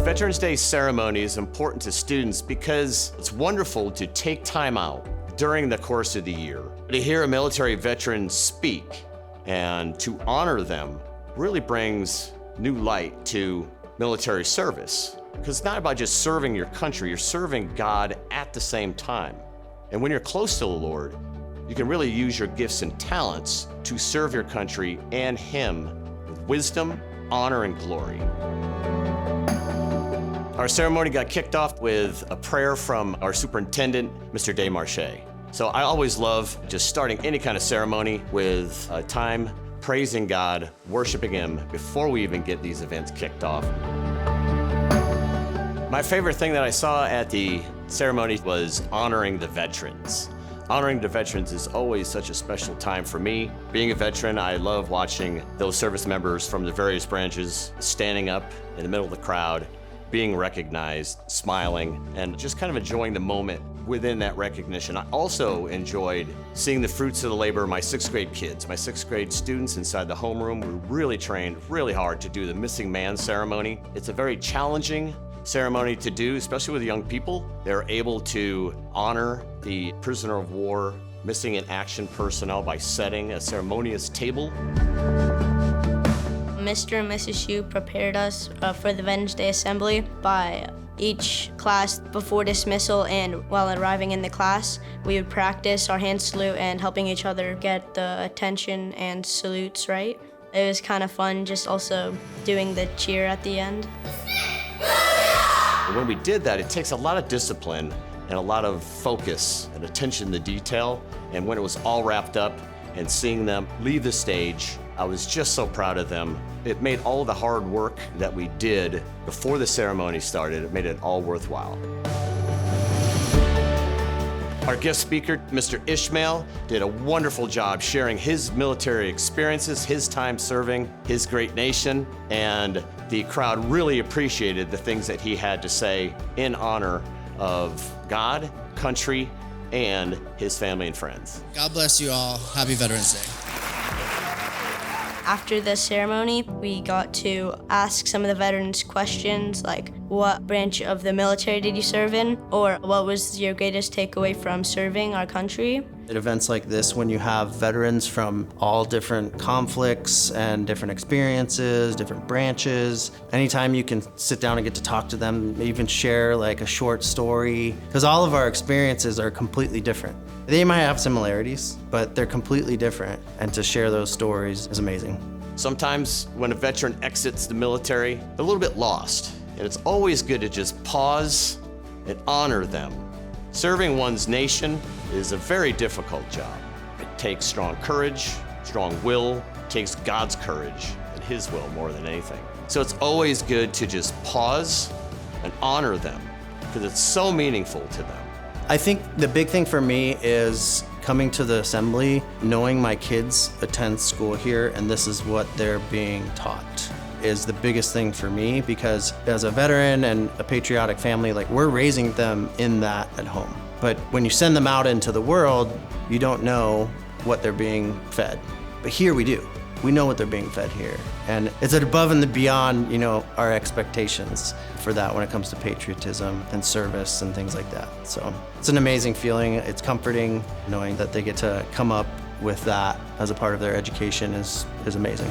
Veterans Day ceremony is important to students because it's wonderful to take time out during the course of the year to hear a military veteran speak and to honor them really brings new light to military service. Because it's not about just serving your country, you're serving God at the same time. And when you're close to the Lord, you can really use your gifts and talents to serve your country and Him with wisdom, honor, and glory. Our ceremony got kicked off with a prayer from our superintendent, Mr. Desmarchais. So I always love just starting any kind of ceremony with a time praising God, worshiping Him before we even get these events kicked off. My favorite thing that I saw at the ceremony was honoring the veterans. Honoring the veterans is always such a special time for me. Being a veteran, I love watching those service members from the various branches standing up in the middle of the crowd, being recognized, smiling, and just kind of enjoying the moment within that recognition. I also enjoyed seeing the fruits of the labor of my sixth grade kids. My sixth grade students inside the homeroom were really trained really hard to do the missing man ceremony. It's a very challenging ceremony to do, especially with young people. They're able to honor the prisoner of war, missing in action personnel by setting a ceremonious table. Mr. and Mrs. Hsu prepared us for the Veterans Day Assembly by each class before dismissal and while arriving in the class, we would practice our hand salute and helping each other get the attention and salutes right. It was kind of fun just also doing the cheer at the end. When we did that, it takes a lot of discipline and a lot of focus and attention to detail. And when it was all wrapped up and seeing them leave the stage, I was just so proud of them. It made all the hard work that we did before the ceremony started, it made it all worthwhile. Our guest speaker, Mr. Ishmael, did a wonderful job sharing his military experiences, his time serving his great nation, and the crowd really appreciated the things that he had to say in honor of God, country, and his family and friends. God bless you all. Happy Veterans Day. After the ceremony, we got to ask some of the veterans questions like, what branch of the military did you serve in? Or what was your greatest takeaway from serving our country? At events like this, when you have veterans from all different conflicts and different experiences, different branches, anytime you can sit down and get to talk to them, even share like a short story, because all of our experiences are completely different. They might have similarities, but they're completely different, and to share those stories is amazing. Sometimes when a veteran exits the military, they're a little bit lost, and it's always good to just pause and honor them. Serving one's nation is a very difficult job. It takes strong courage, strong will, it takes God's courage and His will more than anything. So it's always good to just pause and honor them because it's so meaningful to them. I think the big thing for me is coming to the assembly, knowing my kids attend school here and this is what they're being taught is the biggest thing for me, because as a veteran and a patriotic family, like we're raising them in that at home. But when you send them out into the world, you don't know what they're being fed. But here we do. We know what they're being fed here. And it's above and beyond, our expectations for that when it comes to patriotism and service and things like that. So it's an amazing feeling. It's comforting knowing that they get to come up with that as a part of their education is amazing.